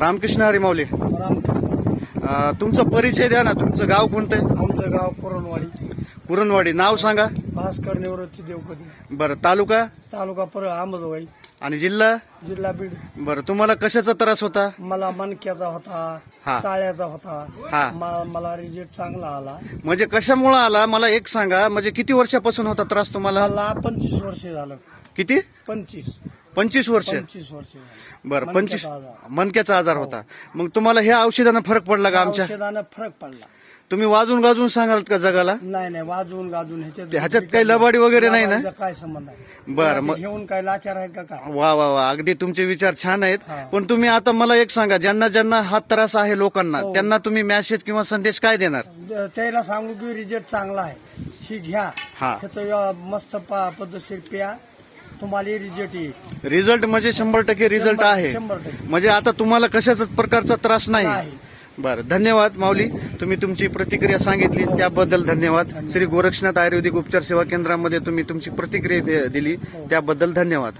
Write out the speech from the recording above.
रामकृष्ण हरी माऊली. तुमचा परिचय द्या ना. तुमचं गाव कोणतं आहे? आमचं गाव कुरणवाडी. कुरणवाडी. नाव सांगा. भास्कर निवृत्ती देवकधी. बरं. तालुका तालुका अंबाजोगाई. आणि जिल्हा? जिल्हा बीड. बरं. तुम्हाला कशाचा त्रास होता? मला मणक्याचा हा. होता, चाळ्याचा होता. हा. मला रिजल्ट चांगला आला. म्हणजे कशामुळे आला मला एक सांगा. म्हणजे किती वर्षापासून होता त्रास तुम्हाला? मला 25 वर्ष झालं. किती? 25 25 वर्ष. 25 वर्ष झालं. बरं. मणक्याचा आजार. मणक्याचा आजार होता. मग तुम्हाला ह्या औषधानं फरक पडला का आमच्या? औषधानं फरक पडला. तुम्ही वाजून गाजून सांगाल का जगाला? नाही वाजून गाजून ह्याच्यात काही लबाडी वगैरे नाही ना? लबाडीचा काय संबंध आहे? बरं. मग घेऊन काय लाचार आहेत का काय? वा वा वा. अगदी तुमचे विचार छान आहेत. हा. पण तुम्ही आता मला एक सांगा. ज्यांना ज्यांना हा त्रास आहे लोकांना, हो. त्यांना तुम्ही मेसेज किंवा संदेश काय देणार? त्याला सांगू की रिजल्ट चांगला आहे, ही घ्या. हा. ह्याचं मस्त पद्धतशीर प्या, तुम्हाला रिजल्ट येईल. रिझल्ट म्हणजे 100% रिझल्ट आहे. 100%. म्हणजे आता तुम्हाला कशाच प्रकारचा त्रास नाही. नाही. बरं. धन्यवाद माऊली. तुम्ही तुमची प्रतिक्रिया सांगितली त्याबद्दल धन्यवाद. श्री गोरक्षनाथ आयुर्वेदिक उपचार सेवा केंद्रामध्ये तुम्ही तुमची प्रतिक्रिया दिली त्याबद्दल धन्यवाद.